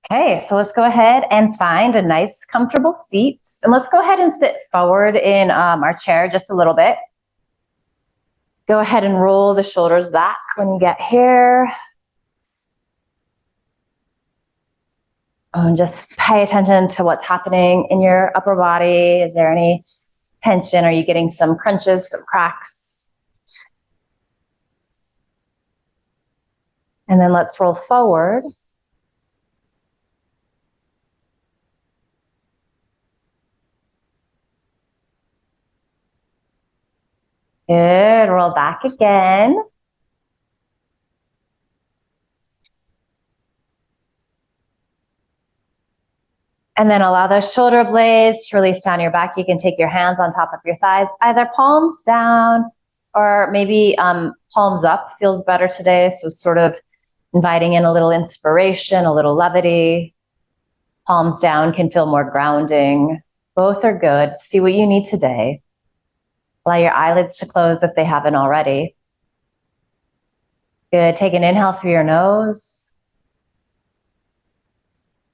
Okay, so let's go ahead and find a nice, comfortable seat. And let's go ahead and sit forward in our chair just a little bit. Go ahead and roll the shoulders back when you get here. And just pay attention to what's happening in your upper body. Is there any tension? Are you getting some crunches, some cracks? And then let's roll forward. Good, roll back again. And then allow those shoulder blades to release down your back. You can take your hands on top of your thighs, either palms down or maybe palms up feels better today. So sort of inviting in a little inspiration, a little levity. Palms down can feel more grounding. Both are good. See what you need today. Allow your eyelids to close if they haven't already. Good. Take an inhale through your nose.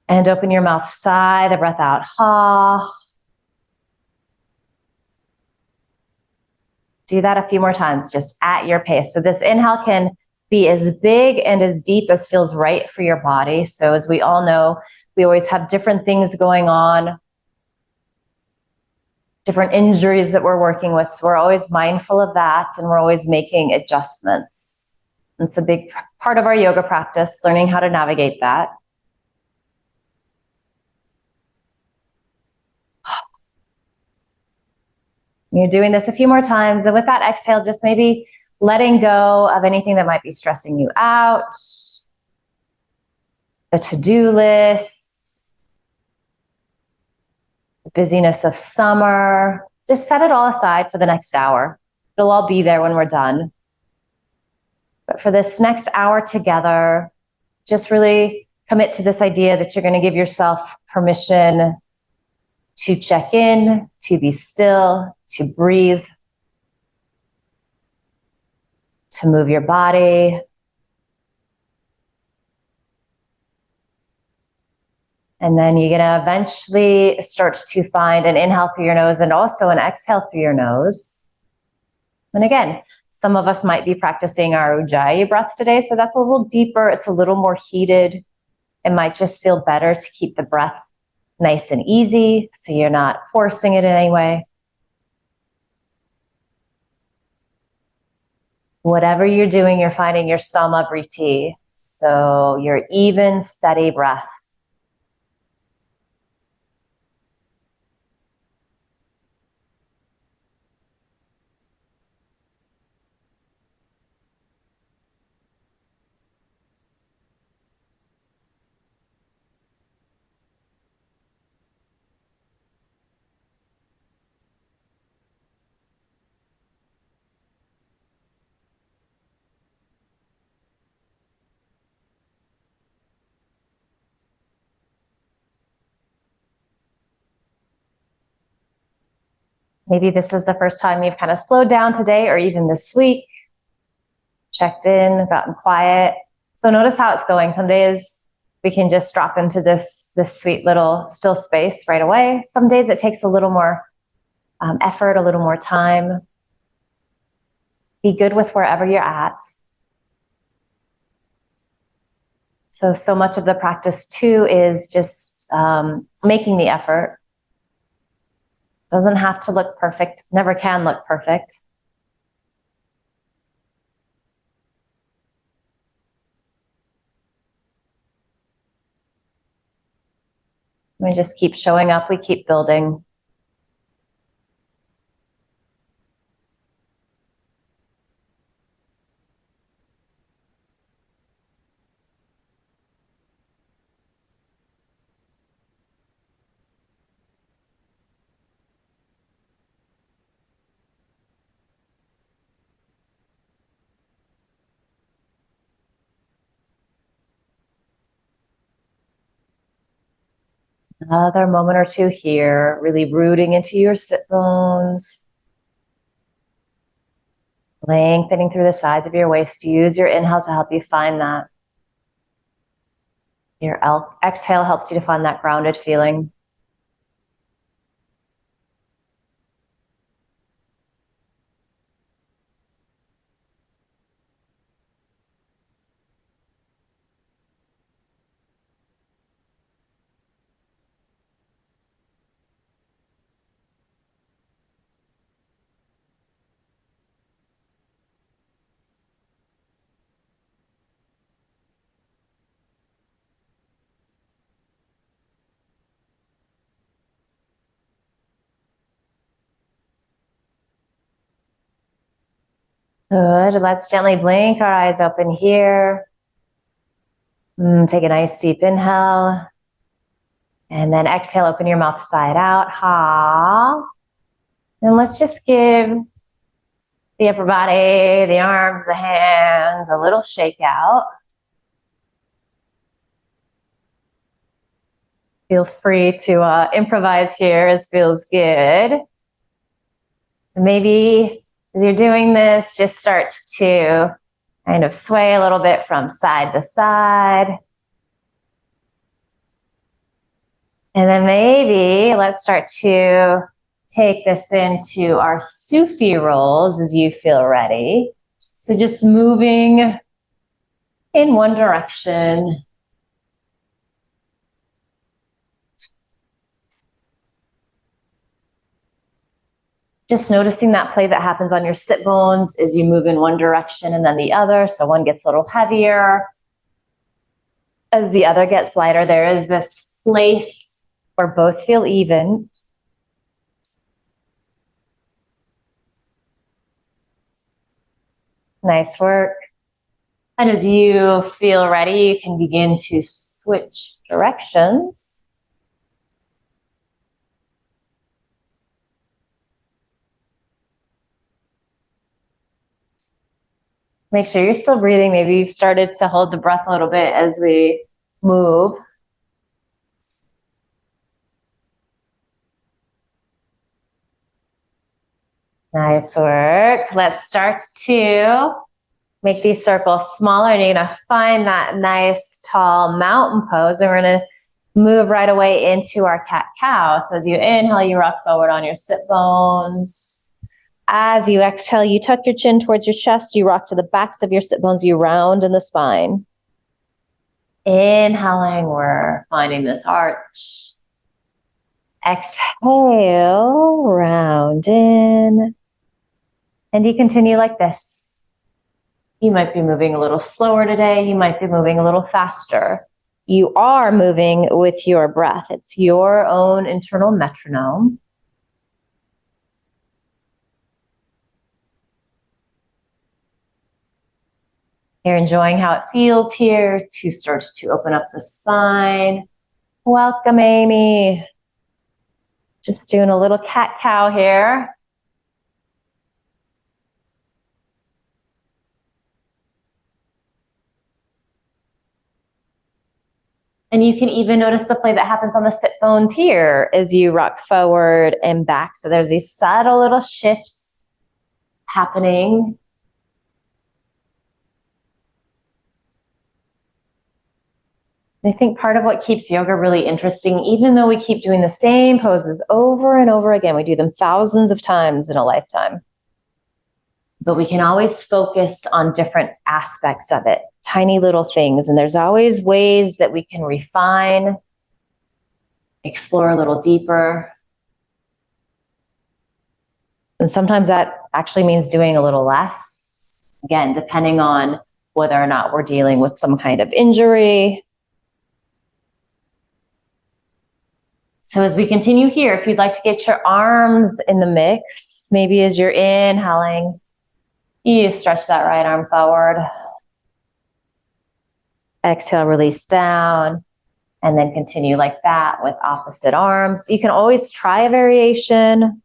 And open your mouth, sigh the breath out. Ha. Do that a few more times, just at your pace. So this inhale can be as big and as deep as feels right for your body. So as we all know, we always have different things going on, different injuries that we're working with. So we're always mindful of that, and we're always making adjustments. It's a big part of our yoga practice, learning how to navigate that. You're doing this a few more times, and with that exhale, just maybe letting go of anything that might be stressing you out, the to-do list, the busyness of summer. Just set it all aside for the next hour. It'll all be there when we're done. But for this next hour together, just really commit to this idea that you're going to give yourself permission to check in, to be still, to breathe, to move your body. And then you're going to eventually start to find an inhale through your nose and also an exhale through your nose. And again, some of us might be practicing our Ujjayi breath today, so that's a little deeper, it's a little more heated. It might just feel better to keep the breath nice and easy, so you're not forcing it in any way. Whatever you're doing, you're finding your samavriti, so your even, steady breath. Maybe this is the first time you've kind of slowed down today, or even this week, checked in, gotten quiet. So notice how it's going. Some days we can just drop into this sweet little still space right away. Some days it takes a little more effort, a little more time. Be good with wherever you're at. So much of the practice too is just making the effort. Doesn't have to look perfect, never can look perfect. We just keep showing up, we keep building. Another moment or two here, really rooting into your sit bones. Lengthening through the sides of your waist. Use your inhale to help you find that. Your exhale helps you to find that grounded feeling. Good. Let's gently blink our eyes open here. Take a nice deep inhale. And then exhale, open your mouth side out. Ha. And let's just give the upper body, the arms, the hands, a little shake out. Feel free to improvise here as feels good. Maybe as you're doing this, just start to kind of sway a little bit from side to side. And then maybe let's start to take this into our Sufi rolls as you feel ready. So just moving in one direction. Just noticing that play that happens on your sit bones as you move in one direction and then the other. So one gets a little heavier. As the other gets lighter, there is this place where both feel even. Nice work. And as you feel ready, you can begin to switch directions. Make sure you're still breathing. Maybe you've started to hold the breath a little bit as we move. Nice work. Let's start to make these circles smaller, and you're gonna find that nice tall mountain pose, and we're gonna move right away into our cat-cow. So as you inhale, you rock forward on your sit bones. As you exhale, you tuck your chin towards your chest, you rock to the backs of your sit bones, you round in the spine. Inhaling, we're finding this arch. Exhale, round in. And you continue like this. You might be moving a little slower today. You might be moving a little faster. You are moving with your breath. It's your own internal metronome. You're enjoying how it feels here to start to open up the spine. Welcome, Amy. Just doing a little cat-cow here. And you can even notice the play that happens on the sit bones here as you rock forward and back. So there's these subtle little shifts happening. I think part of what keeps yoga really interesting, even though we keep doing the same poses over and over again, we do them thousands of times in a lifetime, but we can always focus on different aspects of it, tiny little things. And there's always ways that we can refine, explore a little deeper. And sometimes that actually means doing a little less, again, depending on whether or not we're dealing with some kind of injury. So as we continue here, if you'd like to get your arms in the mix, maybe as you're inhaling, you stretch that right arm forward. Exhale, release down, and then continue like that with opposite arms. You can always try a variation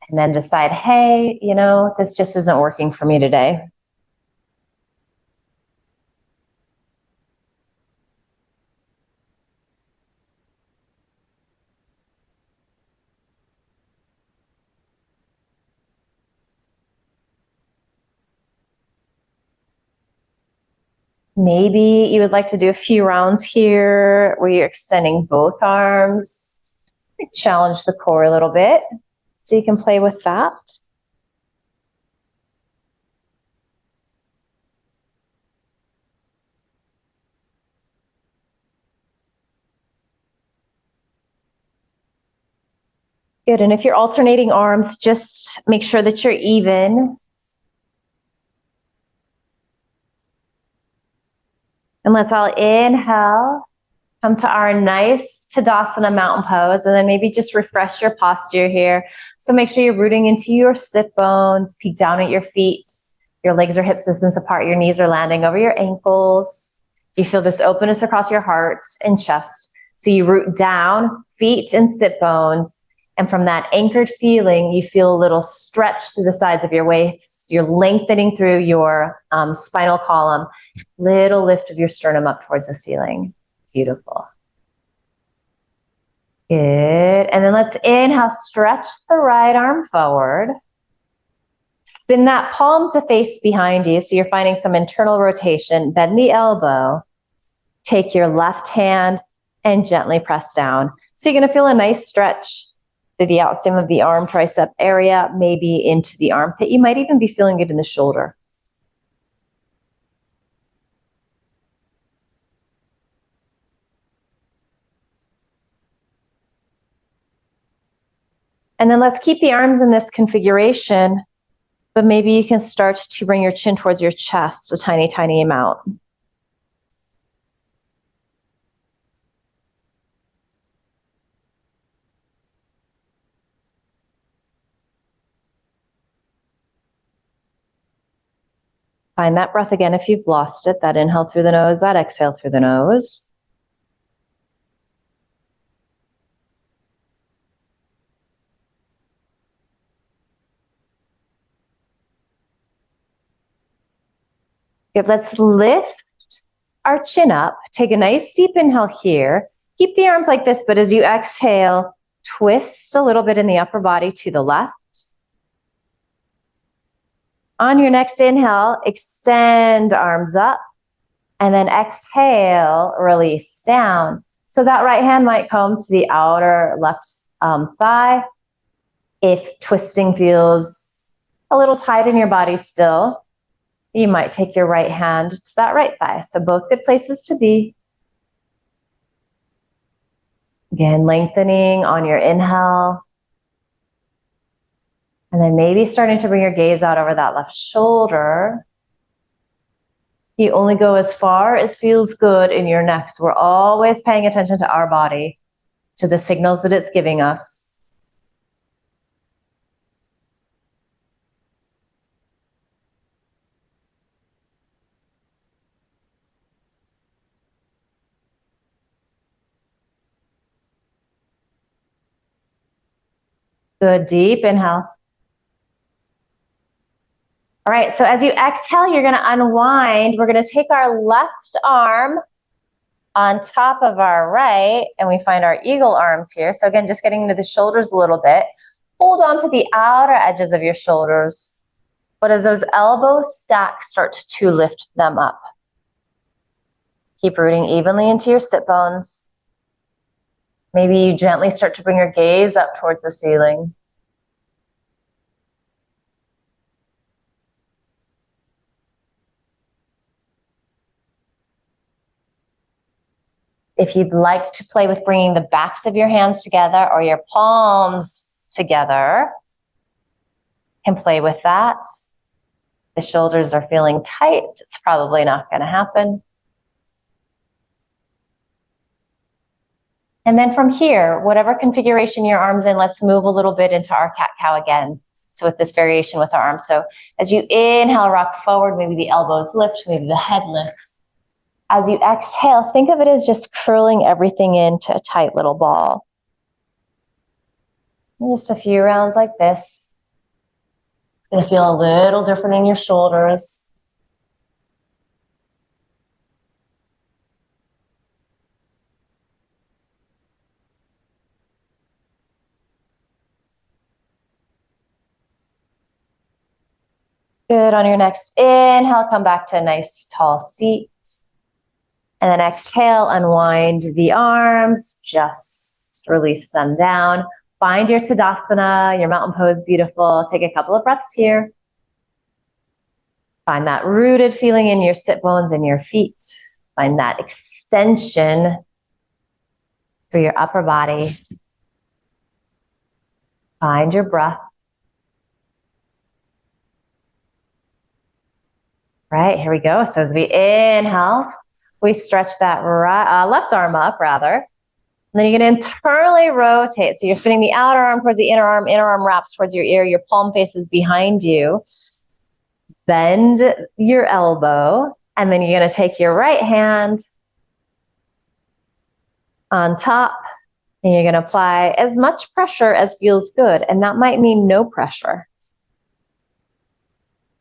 and then decide, hey, you know, this just isn't working for me today. Maybe you would like to do a few rounds here where you're extending both arms. Challenge the core a little bit, so you can play with that. Good, and if you're alternating arms, just make sure that you're even. And let's all inhale, come to our nice Tadasana mountain pose, and then maybe just refresh your posture here. So make sure you're rooting into your sit bones, peek down at your feet. Your legs are hip distance apart, your knees are landing over your ankles. You feel this openness across your heart and chest. So you root down, feet and sit bones. And from that anchored feeling, you feel a little stretch through the sides of your waist. You're lengthening through your spinal column. Little lift of your sternum up towards the ceiling. Beautiful. Good. And then let's inhale, stretch the right arm forward. Spin that palm to face behind you. So you're finding some internal rotation. Bend the elbow. Take your left hand and gently press down. So you're going to feel a nice stretch through the outstem of the arm, tricep area, maybe into the armpit. You might even be feeling it in the shoulder. And then let's keep the arms in this configuration, but maybe you can start to bring your chin towards your chest a tiny, tiny amount. Find that breath again if you've lost it. That inhale through the nose, that exhale through the nose. Good, let's lift our chin up. Take a nice deep inhale here. Keep the arms like this, but as you exhale, twist a little bit in the upper body to the left. On your next inhale, extend arms up, and then exhale, release down. So that right hand might come to the outer left thigh. If twisting feels a little tight in your body still, you might take your right hand to that right thigh. So both good places to be. Again, lengthening on your inhale. And then maybe starting to bring your gaze out over that left shoulder. You only go as far as feels good in your neck. So we're always paying attention to our body, to the signals that it's giving us. Good, deep inhale. All right, so as you exhale, you're gonna unwind. We're gonna take our left arm on top of our right, and we find our eagle arms here. So again, just getting into the shoulders a little bit. Hold on to the outer edges of your shoulders. But as those elbows stack, start to lift them up. Keep rooting evenly into your sit bones. Maybe you gently start to bring your gaze up towards the ceiling. If you'd like to play with bringing the backs of your hands together or your palms together, you can play with that. The shoulders are feeling tight. It's probably not going to happen. And then from here, whatever configuration your arm's in, let's move a little bit into our cat-cow again. So with this variation with our arms. So as you inhale, rock forward, maybe the elbows lift, maybe the head lifts. As you exhale, think of it as just curling everything into a tight little ball. Just a few rounds like this. It's going to feel a little different in your shoulders. Good, on your next inhale, come back to a nice tall seat. And then exhale, unwind the arms, just release them down. Find your Tadasana, your mountain pose, beautiful. Take a couple of breaths here. Find that rooted feeling in your sit bones and your feet. Find that extension for your upper body. Find your breath. Right, here we go. So as we inhale, we stretch that left arm up, rather. And then you're going to internally rotate. So you're spinning the outer arm towards the inner arm wraps towards your ear, your palm faces behind you. Bend your elbow, and then you're going to take your right hand on top, and you're going to apply as much pressure as feels good, and that might mean no pressure.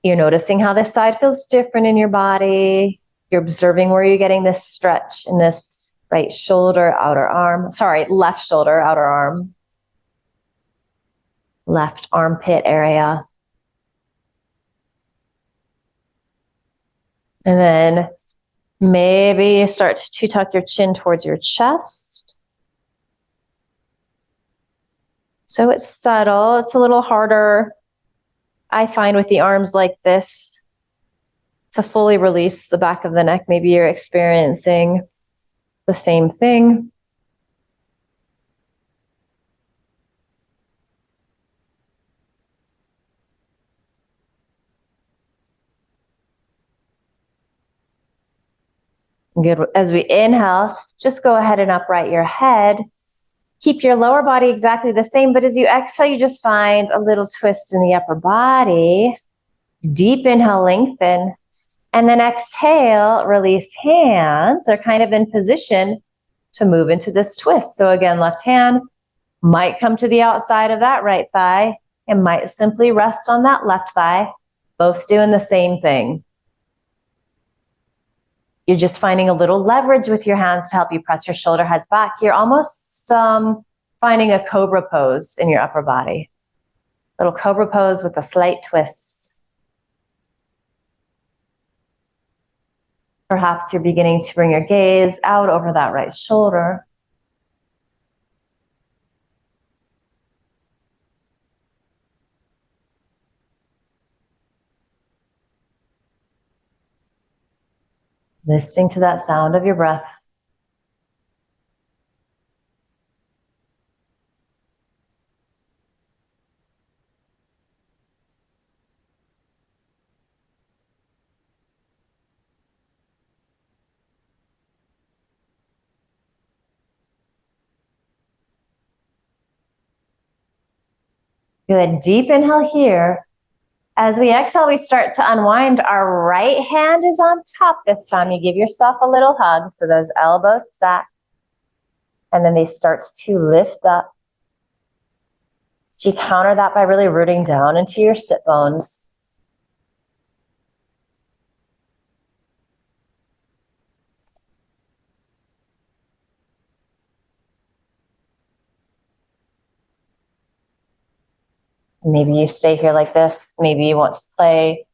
You're noticing how this side feels different in your body. You're observing where you're getting this stretch in this right shoulder, outer arm. Sorry, left shoulder, outer arm. Left armpit area. And then maybe you start to tuck your chin towards your chest. So it's subtle. It's a little harder, I find, with the arms like this to fully release the back of the neck. Maybe you're experiencing the same thing. Good. As we inhale, just go ahead and upright your head. Keep your lower body exactly the same, but as you exhale, you just find a little twist in the upper body. Deep inhale, lengthen. And then exhale, release hands. They're kind of in position to move into this twist. So again, left hand might come to the outside of that right thigh and might simply rest on that left thigh, both doing the same thing. You're just finding a little leverage with your hands to help you press your shoulder heads back. You're almost finding a cobra pose in your upper body. Little cobra pose with a slight twist. Perhaps you're beginning to bring your gaze out over that right shoulder. Listening to that sound of your breath. Good, deep inhale here. As we exhale, we start to unwind. Our right hand is on top this time. You give yourself a little hug, so those elbows stack. And then they start to lift up. You counter that by really rooting down into your sit bones. Maybe you stay here like this. Maybe you want to play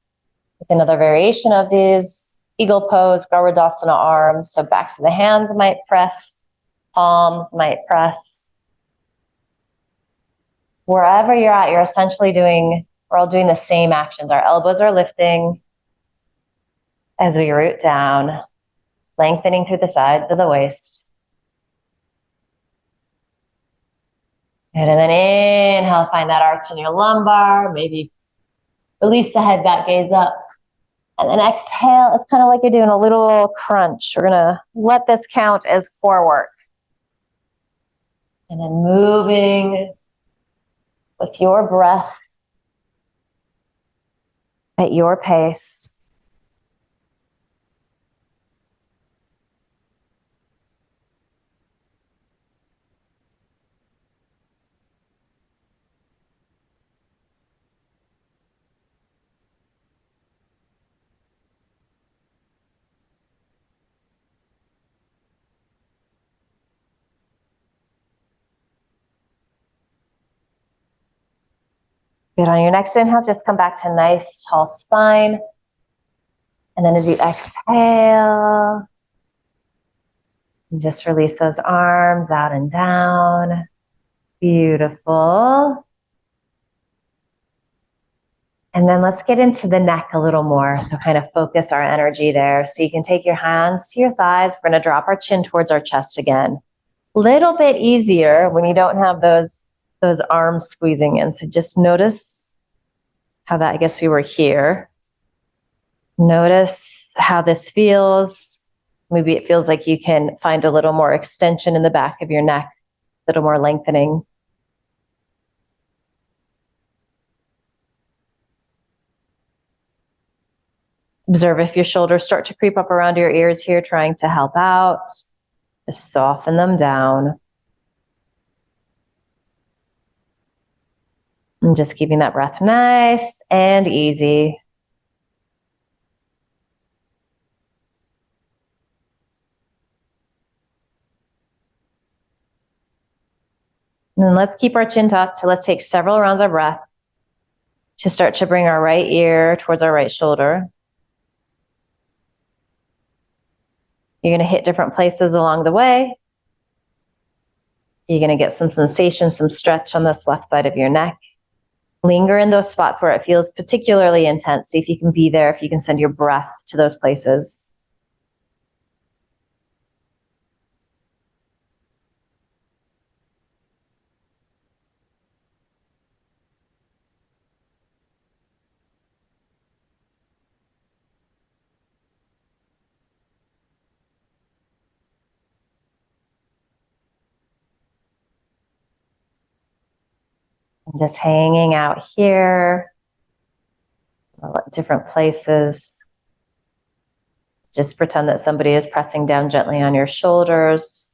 with another variation of these. Eagle pose, garudasana arms. So backs of the hands might press, palms might press. Wherever you're at, you're essentially we're all doing the same actions. Our elbows are lifting as we root down, lengthening through the sides of the waist. Good, and then inhale, find that arch in your lumbar, maybe release the head back, gaze up. And then exhale, it's kind of like you're doing a little crunch. We're gonna let this count as core work. And then moving with your breath at your pace. Good, on your next inhale, just come back to nice tall spine. And then as you exhale, And just release those arms out and down. Beautiful. And then let's get into the neck a little more. So kind of focus our energy there. So you can take your hands to your thighs. We're going to drop our chin towards our chest again. Little bit easier when you don't have those arms squeezing in. So just notice how that, I guess we were here. Notice how this feels. Maybe it feels like you can find a little more extension in the back of your neck, a little more lengthening. Observe if your shoulders start to creep up around your ears here, trying to help out. Just soften them down. And just keeping that breath nice and easy. And then let's keep our chin tucked. Let's take several rounds of breath to start to bring our right ear towards our right shoulder. You're going to hit different places along the way. You're going to get some sensation, some stretch on this left side of your neck. Linger in those spots where it feels particularly intense. See if you can be there, if you can send your breath to those places. Just hanging out here, different places. Just pretend that somebody is pressing down gently on your shoulders.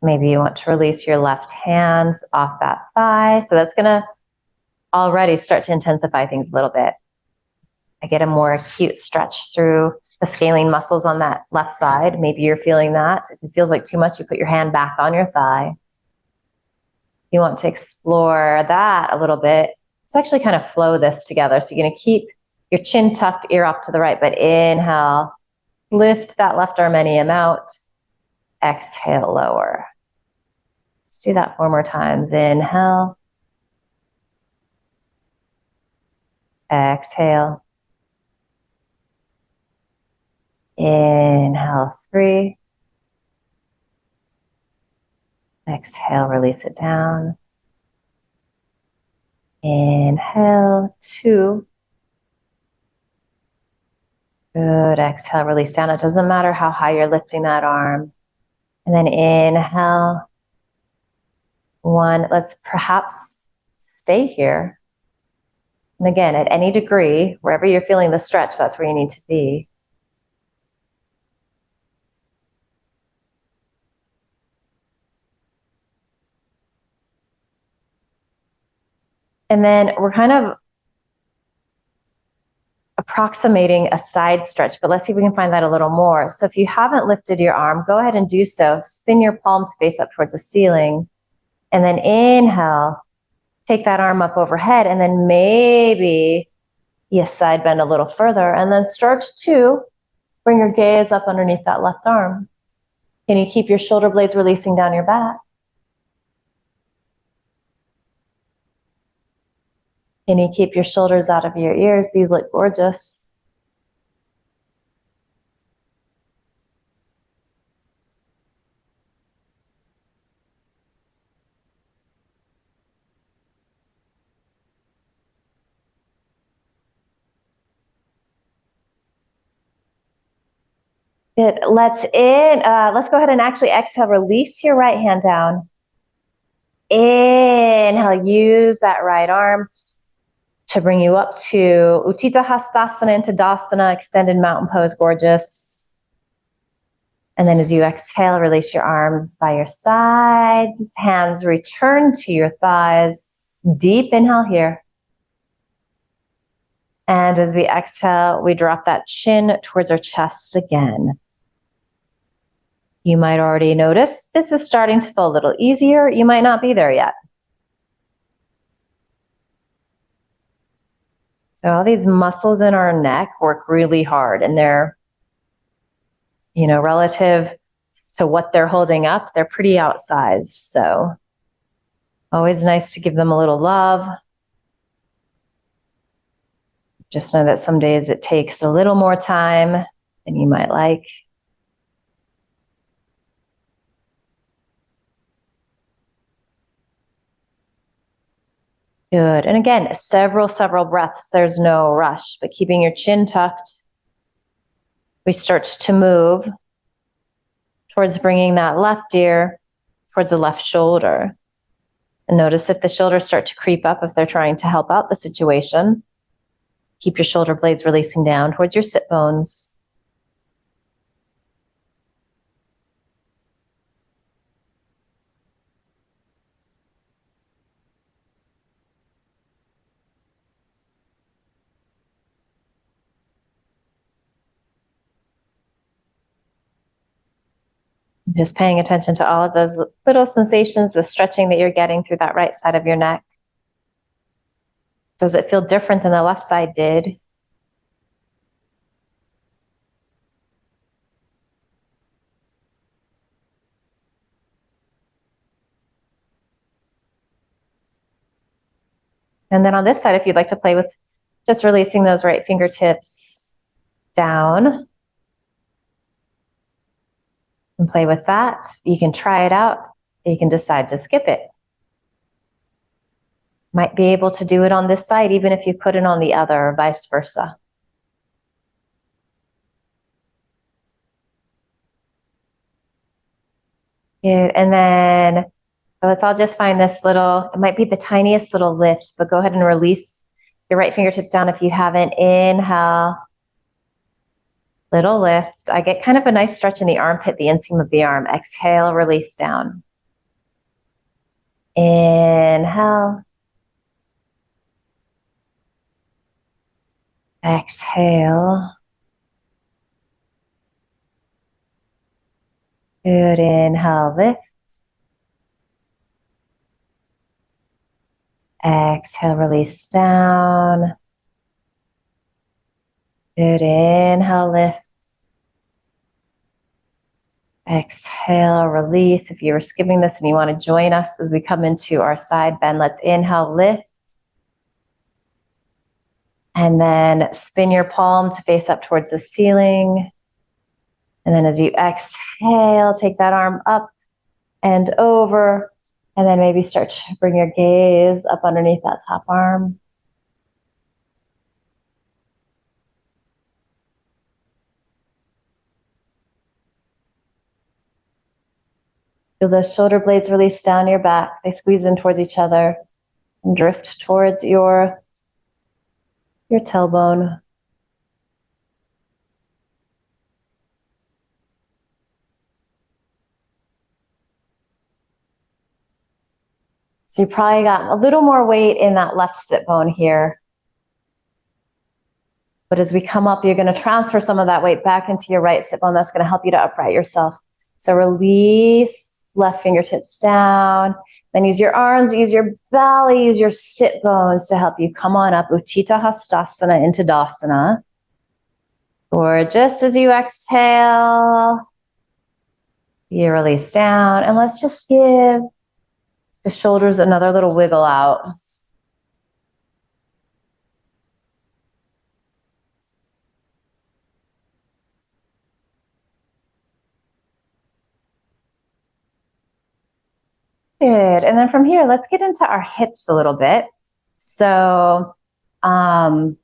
Maybe you want to release your left hands off that thigh. So that's going to already start to intensify things a little bit. I get a more acute stretch through the scalene muscles on that left side. Maybe you're feeling that. If it feels like too much, you put your hand back on your thigh. You want to explore that a little bit. Let's actually kind of flow this together. So you're going to keep your chin tucked, ear up to the right, but inhale, lift that left arm out. Exhale, lower. Let's do that 4 more times. Inhale. Exhale. Inhale, 3. Exhale, release it down. Inhale, 2. Good, exhale, release down. It doesn't matter how high you're lifting that arm. And then inhale, 1. Let's perhaps stay here. And again, at any degree, wherever you're feeling the stretch, that's where you need to be. And then we're kind of approximating a side stretch, but let's see if we can find that a little more. So if you haven't lifted your arm, go ahead and do so. Spin your palm to face up towards the ceiling. And then inhale, take that arm up overhead, and then maybe you side bend a little further, and then start to bring your gaze up underneath that left arm. Can you keep your shoulder blades releasing down your back? Can you keep your shoulders out of your ears? These look gorgeous. Good. Let's go ahead and actually exhale. Release your right hand down. Inhale, use that right arm to bring you up to Utthita Hastasana into Dasana, extended mountain pose, gorgeous. And then as you exhale, release your arms by your sides, hands return to your thighs. Deep inhale here. And as we exhale, we drop that chin towards our chest again. You might already notice this is starting to feel a little easier. You might not be there yet. So all these muscles in our neck work really hard, and they're, relative to what they're holding up, they're pretty outsized. So always nice to give them a little love. Just know that some days it takes a little more time than you might like. Good. And again, several breaths. There's no rush, but keeping your chin tucked, we start to move towards bringing that left ear towards the left shoulder. And notice if the shoulders start to creep up, if they're trying to help out the situation. Keep your shoulder blades releasing down towards your sit bones. Just paying attention to all of those little sensations, the stretching that you're getting through that right side of your neck. Does it feel different than the left side did? And then on this side, if you'd like to play with just releasing those right fingertips down and play with that, you can try it out. You can decide to skip it. Might be able to do it on this side, even if you put it on the other, or vice versa. Good. And then let's all just find this little, it might be the tiniest little lift, but go ahead and release your right fingertips down if you haven't. Inhale, little lift. I get kind of a nice stretch in the armpit, the inseam of the arm. Exhale, release down. Inhale. Exhale. Good. Inhale, lift. Exhale, release down. Good. Inhale, lift. Exhale, release. If you were skipping this and you want to join us as we come into our side bend, let's inhale, lift. And then spin your palm to face up towards the ceiling. And then as you exhale, take that arm up and over. And then maybe start to bring your gaze up underneath that top arm. Feel those shoulder blades release down your back. They squeeze in towards each other and drift towards your tailbone. So you probably got a little more weight in that left sit bone here. But as we come up, you're going to transfer some of that weight back into your right sit bone. That's going to help you to upright yourself. So release, left fingertips down. Then use your arms, use your belly, use your sit bones to help you come on up. Utthita Hastasana into Dasana. Or just as you exhale, you release down. And let's just give the shoulders another little wiggle out. Good. And then from here, let's get into our hips a little bit. So options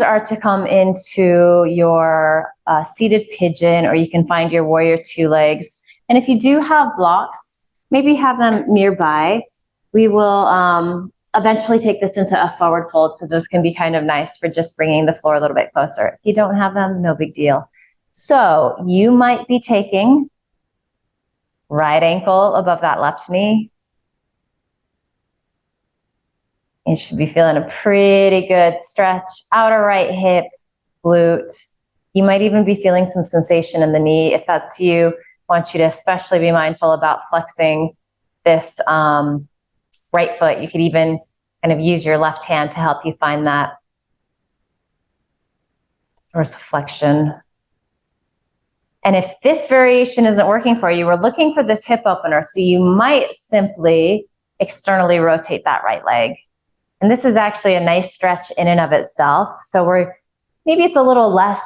are to come into your seated pigeon, or you can find your warrior two legs. And if you do have blocks, maybe have them nearby. We will eventually take this into a forward fold, so those can be kind of nice for just bringing the floor a little bit closer. If you don't have them, no big deal. So you might be taking right ankle above that left knee. You should be feeling a pretty good stretch. Outer right hip, glute. You might even be feeling some sensation in the knee. If that's you, I want you to especially be mindful about flexing this right foot. You could even kind of use your left hand to help you find that dorsiflexion. And if this variation isn't working for you, we're looking for this hip opener. So you might simply externally rotate that right leg. And this is actually a nice stretch in and of itself. So maybe it's a little less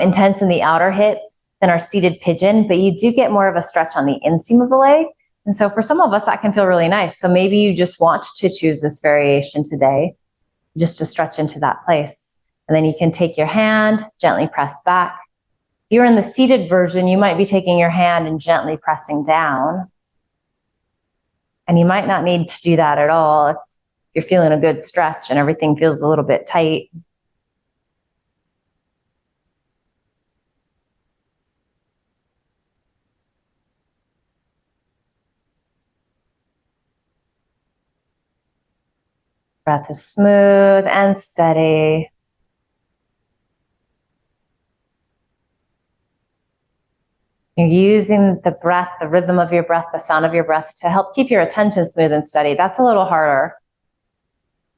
intense in the outer hip than our seated pigeon, but you do get more of a stretch on the inseam of the leg. And so for some of us, that can feel really nice. So maybe you just want to choose this variation today, just to stretch into that place. And then you can take your hand, gently press back. If you're in the seated version, you might be taking your hand and gently pressing down. And you might not need to do that at all if you're feeling a good stretch and everything feels a little bit tight. Breath is smooth and steady. You're using the breath, the rhythm of your breath, the sound of your breath to help keep your attention smooth and steady. That's a little harder.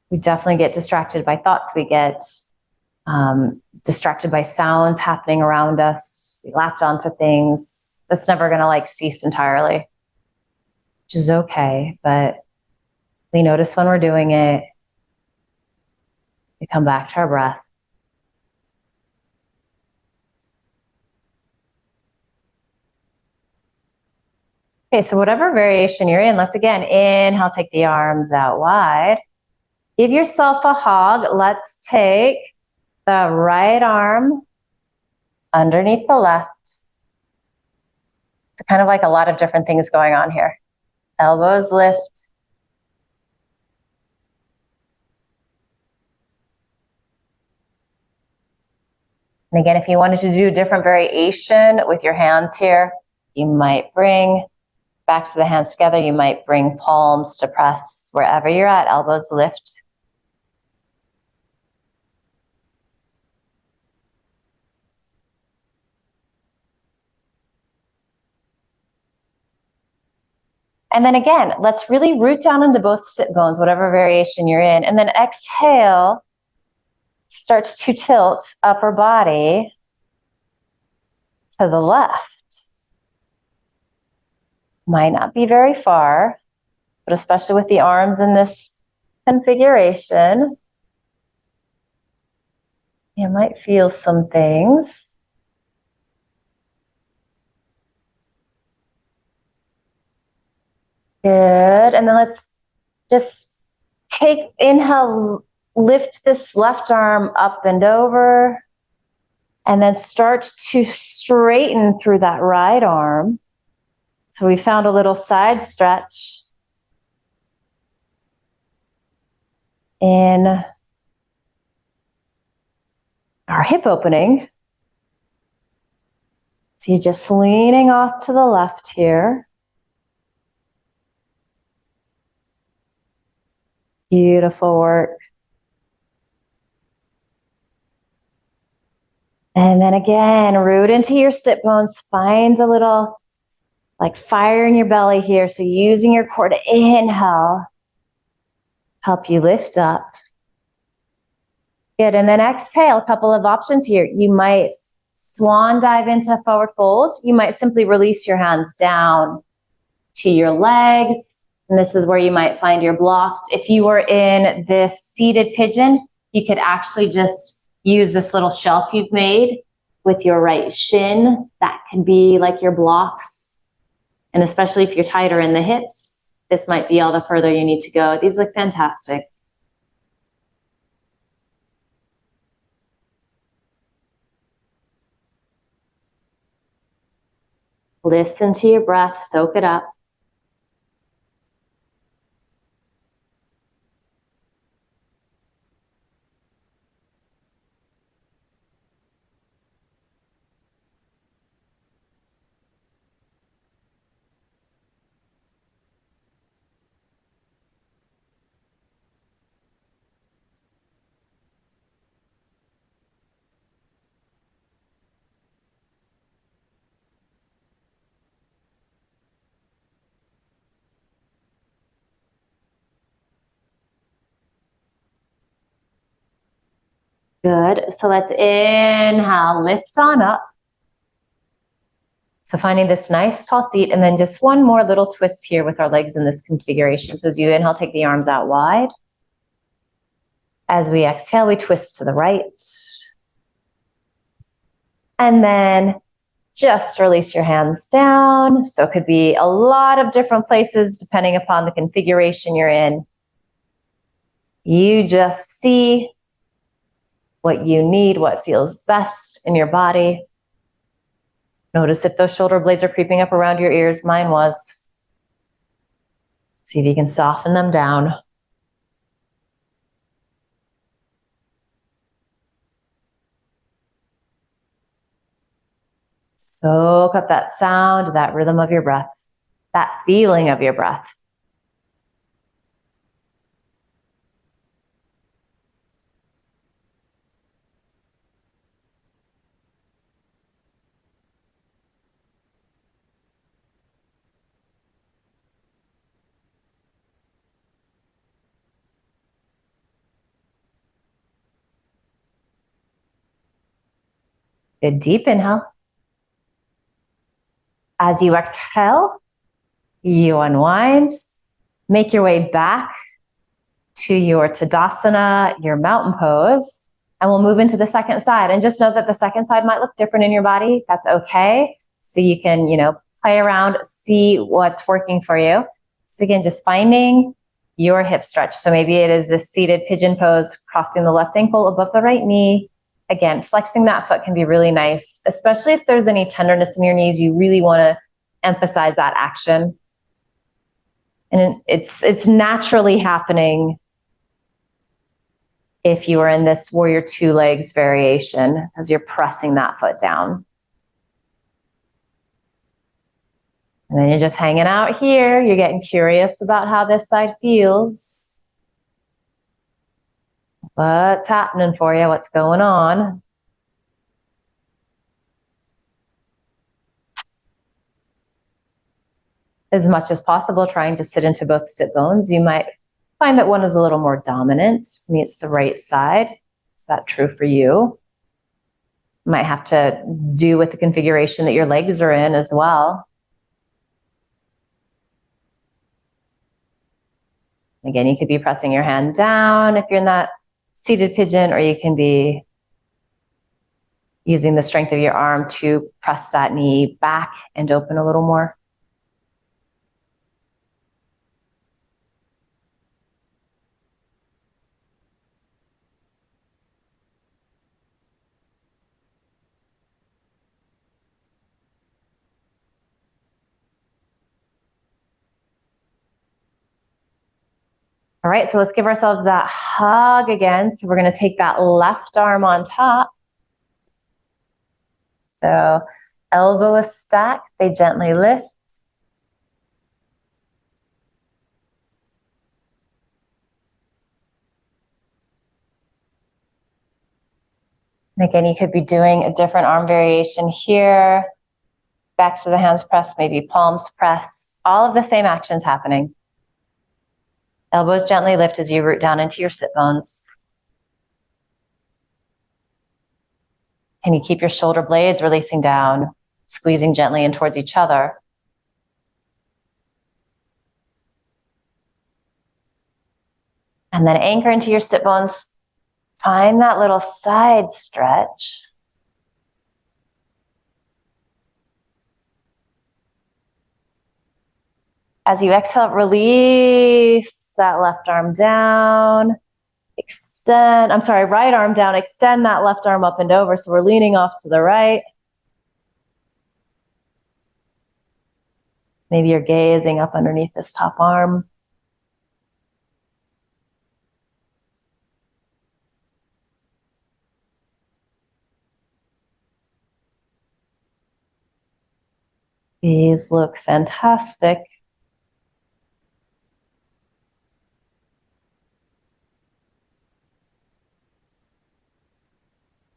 We definitely get distracted by thoughts. We get distracted by sounds happening around us. We latch onto things. That's never going to cease entirely, which is okay. But we notice when we're doing it. We come back to our breath. Okay, so whatever variation you're in, let's again inhale, take the arms out wide. Give yourself a hug. Let's take the right arm underneath the left. It's kind of like a lot of different things going on here. Elbows lift. And again, if you wanted to do a different variation with your hands here, you might bring backs of the hands together. You might bring palms to press wherever you're at. Elbows lift. And then again, let's really root down into both sit bones, whatever variation you're in. And then exhale, start to tilt upper body to the left. Might not be very far, but especially with the arms in this configuration, you might feel some things. Good. And then let's just inhale, lift this left arm up and over, and then start to straighten through that right arm. So we found a little side stretch in our hip opening. So you're just leaning off to the left here. Beautiful work. And then again, root into your sit bones. Find a little fire in your belly here. So using your core to inhale, help you lift up. Good. And then exhale, a couple of options here. You might swan dive into forward fold. You might simply release your hands down to your legs. And this is where you might find your blocks. If you were in this seated pigeon, you could actually just use this little shelf you've made with your right shin. That can be like your blocks. And especially if you're tighter in the hips, this might be all the further you need to go. These look fantastic. Listen to your breath, soak it up. Good. So let's inhale, lift on up. So finding this nice tall seat, and then just one more little twist here with our legs in this configuration. So as you inhale, take the arms out wide. As we exhale, we twist to the right. And then just release your hands down. So it could be a lot of different places depending upon the configuration you're in. You just see what you need, what feels best in your body. Notice if those shoulder blades are creeping up around your ears. Mine was. See if you can soften them down. Soak up that sound, that rhythm of your breath, that feeling of your breath. Good deep inhale. As you exhale, you unwind, make your way back to your Tadasana, your mountain pose, and we'll move into the second side. And just know that the second side might look different in your body. That's okay. So you can, play around, see what's working for you. So again, just finding your hip stretch. So maybe it is this seated pigeon pose, crossing the left ankle above the right knee. Again, flexing that foot can be really nice, especially if there's any tenderness in your knees. You really want to emphasize that action. And it's naturally happening if you are in this warrior two legs variation as you're pressing that foot down. And then you're just hanging out here. You're getting curious about how this side feels. What's happening for you? What's going on? As much as possible, trying to sit into both sit bones. You might find that one is a little more dominant, meets the right side. Is that true for you? Might have to do with the configuration that your legs are in as well. Again, you could be pressing your hand down if you're in that seated pigeon, or you can be using the strength of your arm to press that knee back and open a little more. All right, so let's give ourselves that hug again. So we're going to take that left arm on top. So elbow is stacked, they gently lift. And again, you could be doing a different arm variation here. Backs of the hands press, maybe palms press. All of the same actions happening. Elbows gently lift as you root down into your sit bones. Can you keep your shoulder blades releasing down, squeezing gently in towards each other? And then anchor into your sit bones. Find that little side stretch. As you exhale, release that left arm down. Right arm down, extend that left arm up and over. So we're leaning off to the right. Maybe you're gazing up underneath this top arm. These look fantastic.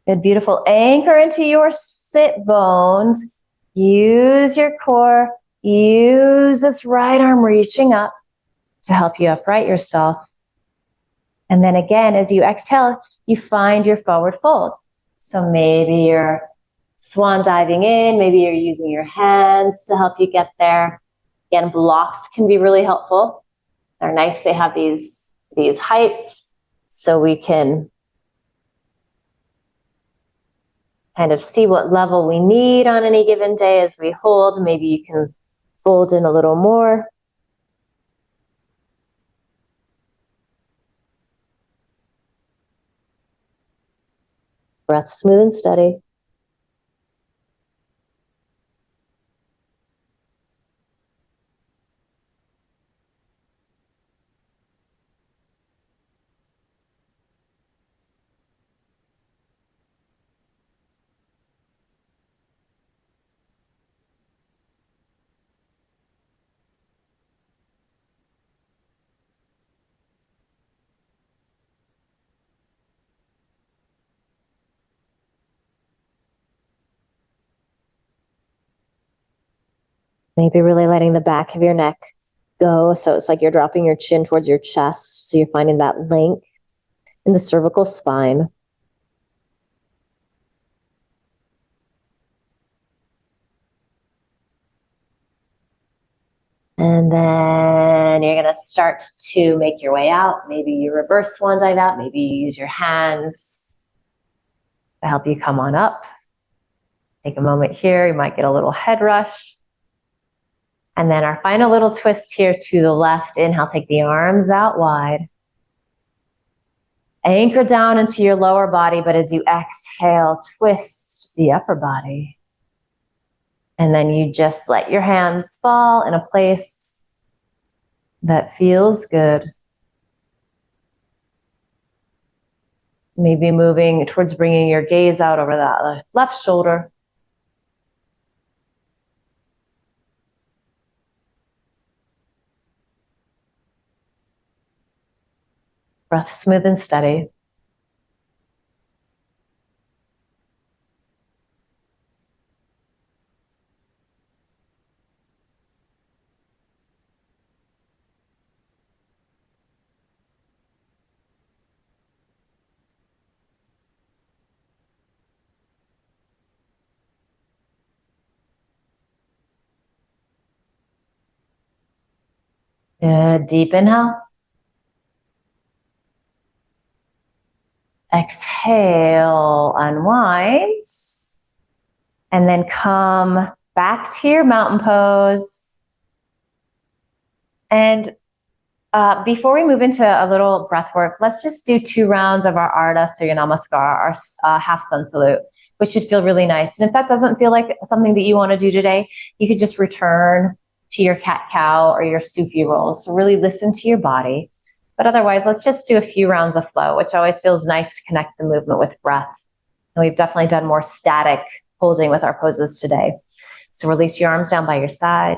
Good, beautiful. Anchor into your sit bones. Use your core. Use this right arm reaching up to help you upright yourself. And then again, as you exhale, you find your forward fold. So maybe you're swan diving in, maybe you're using your hands to help you get there. Again, blocks can be really helpful. They're nice, they have these heights, so we can kind of see what level we need on any given day as we hold. Maybe you can fold in a little more. Breath smooth and steady. Maybe really letting the back of your neck go. So it's like you're dropping your chin towards your chest. So you're finding that length in the cervical spine. And then you're going to start to make your way out. Maybe you reverse swan dive out. Maybe you use your hands to help you come on up. Take a moment here. You might get a little head rush. And then our final little twist here to the left. Inhale, take the arms out wide. Anchor down into your lower body, but as you exhale, twist the upper body. And then you just let your hands fall in a place that feels good. Maybe moving towards bringing your gaze out over that left shoulder. Breath smooth and steady. Good. Deep inhale. Exhale, unwind. And then come back to your mountain pose. And before we move into a little breath work, let's just do 2 rounds of our Ardha Surya Namaskar, our half sun salute, which should feel really nice. And if that doesn't feel like something that you want to do today, you could just return to your cat-cow or your Sufi rolls. So really listen to your body. But otherwise, let's just do a few rounds of flow, which always feels nice to connect the movement with breath. And we've definitely done more static holding with our poses today. So release your arms down by your side.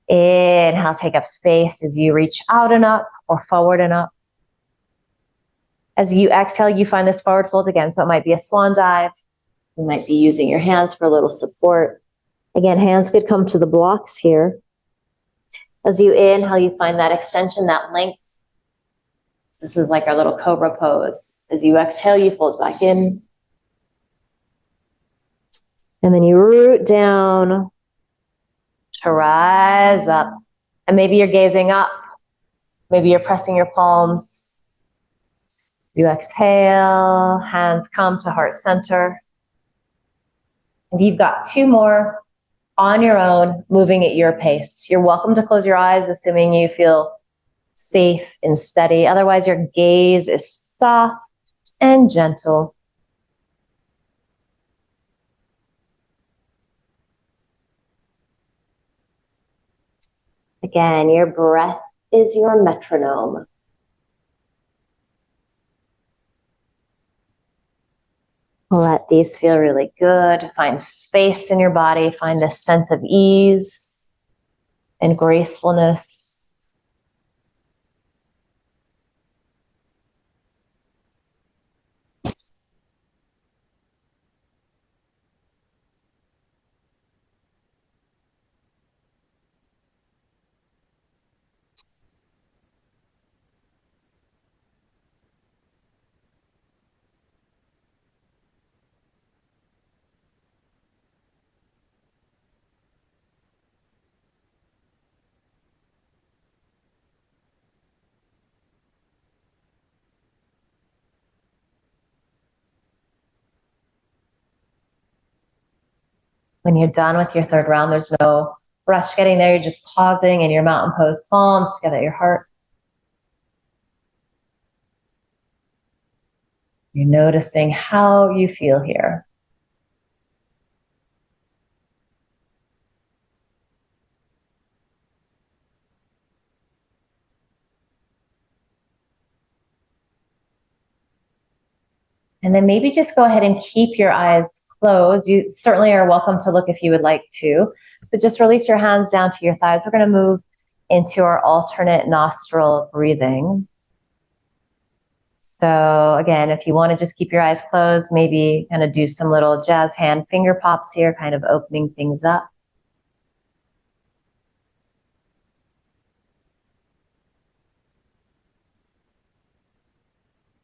Inhale, take up space as you reach out and up or forward and up. As you exhale, you find this forward fold again. So it might be a swan dive. You might be using your hands for a little support. Again, hands could come to the blocks here. As you inhale, you find that extension, that length. This is like our little cobra pose. As you exhale, you fold back in. And then you root down to rise up. And maybe you're gazing up. Maybe you're pressing your palms. You exhale, hands come to heart center. And you've got 2 more on your own, moving at your pace. You're welcome to close your eyes, assuming you feel safe and steady. Otherwise, your gaze is soft and gentle. Again, your breath is your metronome. Let these feel really good. Find space in your body. Find this sense of ease and gracefulness. When you're done with your third round, there's no rush getting there. You're just pausing in your mountain pose, palms together at your heart. You're noticing how you feel here. And then maybe just go ahead and keep your eyes closed. You certainly are welcome to look if you would like to, but just release your hands down to your thighs. We're going to move into our alternate nostril breathing. So again, if you want to just keep your eyes closed, maybe kind of do some little jazz hand finger pops here, kind of opening things up.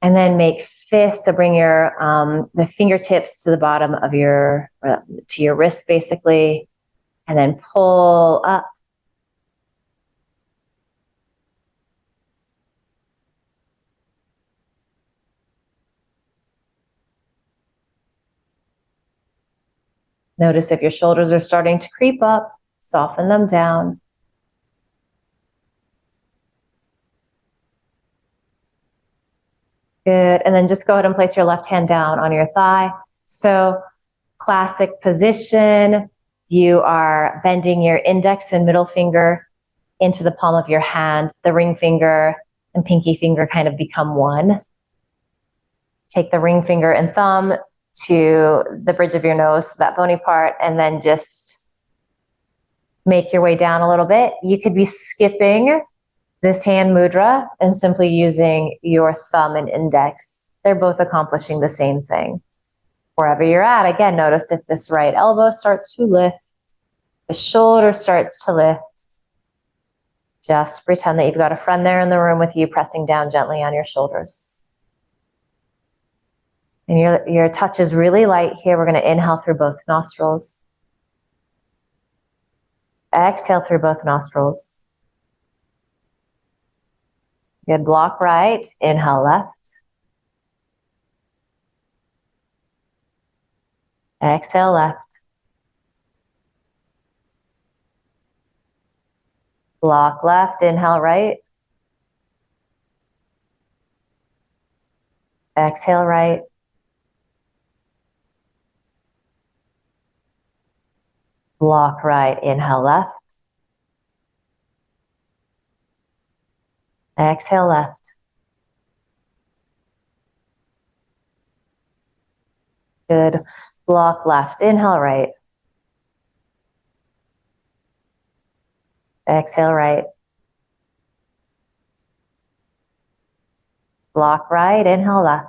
And then make fists, so bring your the fingertips to the bottom of to your wrist basically, and then pull up. Notice if your shoulders are starting to creep up, soften them down. Good, and then just go ahead and place your left hand down on your thigh. So classic position, you are bending your index and middle finger into the palm of your hand. The ring finger and pinky finger kind of become one. Take the ring finger and thumb to the bridge of your nose, that bony part, and then just make your way down a little bit. You could be skipping this hand mudra and simply using your thumb and index. They're both accomplishing the same thing. Wherever you're at, again, notice if this right elbow starts to lift, the shoulder starts to lift. Just pretend that you've got a friend there in the room with you, pressing down gently on your shoulders. And your touch is really light here. We're going to inhale through both nostrils. Exhale through both nostrils. Good, block right, inhale left. Exhale left. Block left, inhale right. Exhale right. Block right, inhale left. Exhale left. Good. Block left, inhale right. Exhale right. Block right, inhale left.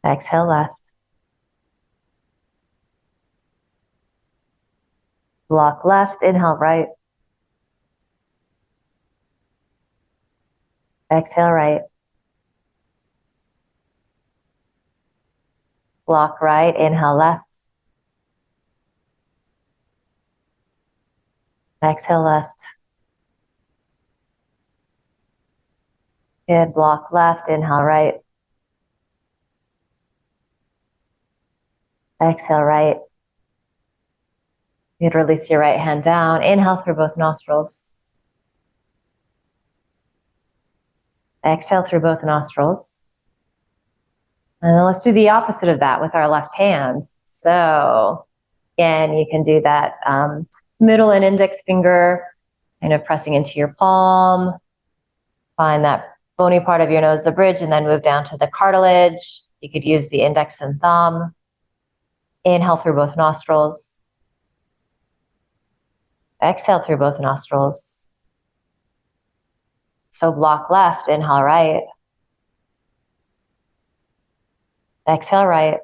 Exhale left. Block left, inhale right. Exhale right. Block right, inhale left. Exhale left. Good, block left, inhale right. Exhale right. Good, release your right hand down. Inhale through both nostrils. Exhale through both nostrils. And then let's do the opposite of that with our left hand. So again, you can do that middle and index finger kind of pressing into your palm. Find that bony part of your nose, the bridge, and then move down to the cartilage. You could use the index and thumb. Inhale through both nostrils. Exhale through both nostrils. So block left, inhale right. Exhale right.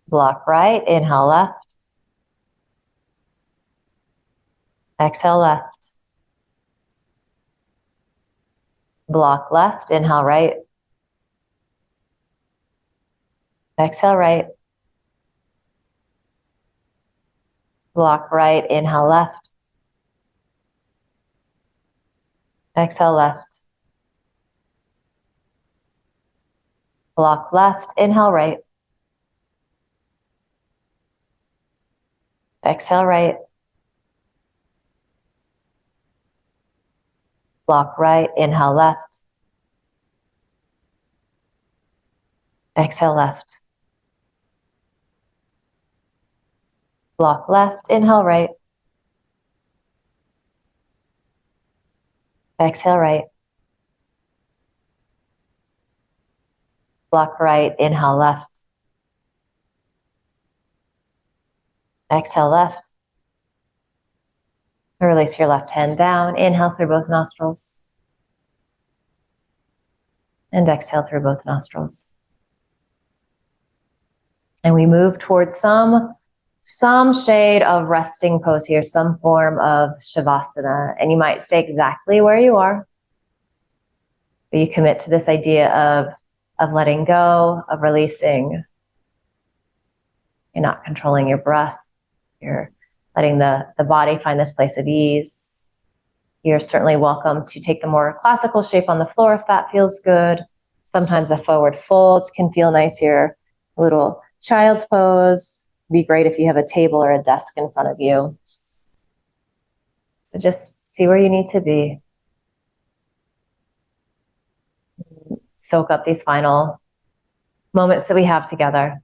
Block right, inhale left. Exhale left. Block left, inhale right. Exhale right. Block right, inhale left. Exhale left. Block left, inhale right. Exhale right. Block right, inhale left. Exhale left. Block left, inhale right. Exhale right. Block right, inhale left. Exhale left. Release your left hand down. Inhale through both nostrils. And exhale through both nostrils. And we move towards some shade of resting pose here, some form of shavasana. And you might stay exactly where you are, but you commit to this idea of letting go, of releasing. You're not controlling your breath. You're letting the body find this place of ease. You're certainly welcome to take the more classical shape on the floor if that feels good. Sometimes a forward fold can feel nice here. A little child's pose. It'd be great if you have a table or a desk in front of you. So just see where you need to be. Soak up these final moments that we have together.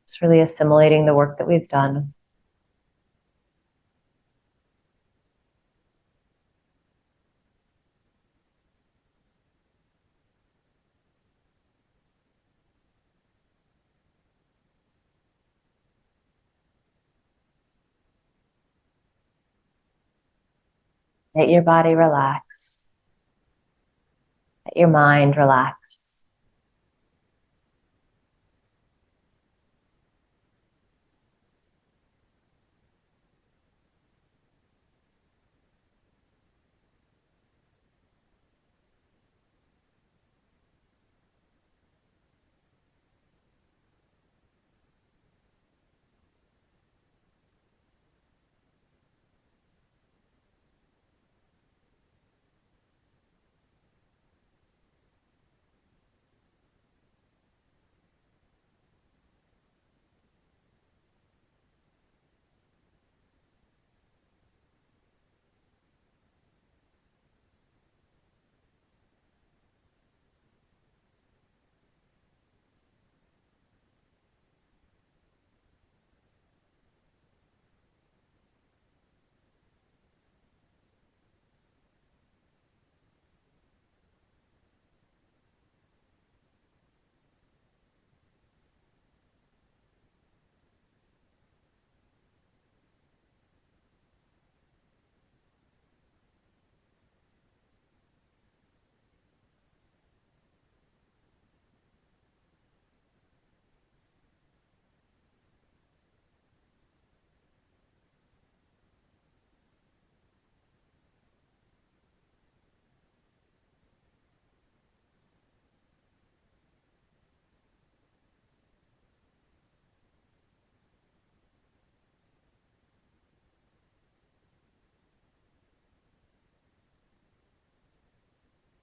It's really assimilating the work that we've done. Let your body relax. Let your mind relax.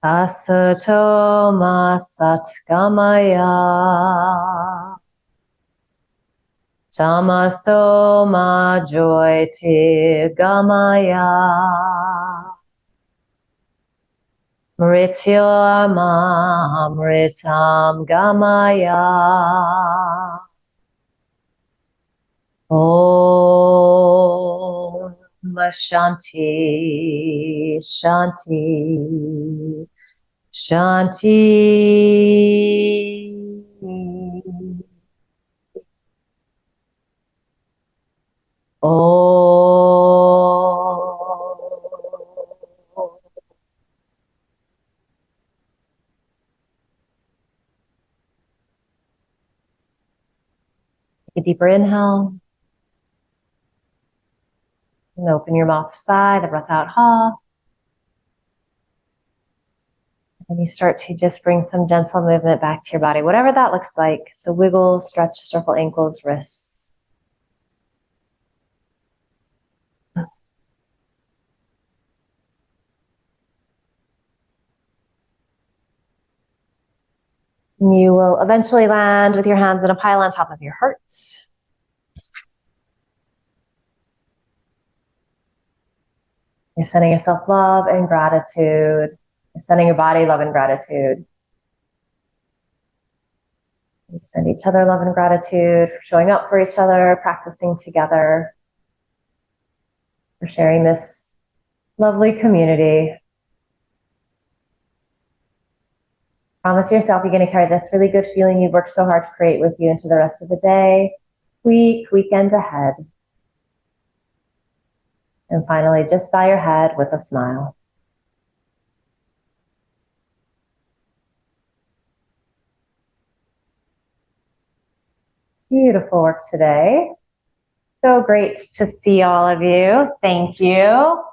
Asato ma satgamaya. Tamaso ma jyotirgamaya. Mrityoma mritam gamaya. Om Shanti Shanti Shanti. Om. Take a deeper inhale. And open your mouth, sigh, the breath out, ha. And you start to just bring some gentle movement back to your body, whatever that looks like. So wiggle, stretch, circle ankles, wrists. You will eventually land with your hands in a pile on top of your heart. You're sending yourself love and gratitude. You're sending your body love and gratitude. We send each other love and gratitude for showing up for each other, practicing together, for sharing this lovely community. Promise yourself you're going to carry this really good feeling you've worked so hard to create with you into the rest of the day, week, weekend ahead. And finally, just bow your head with a smile. Beautiful work today. So great to see all of you. Thank you.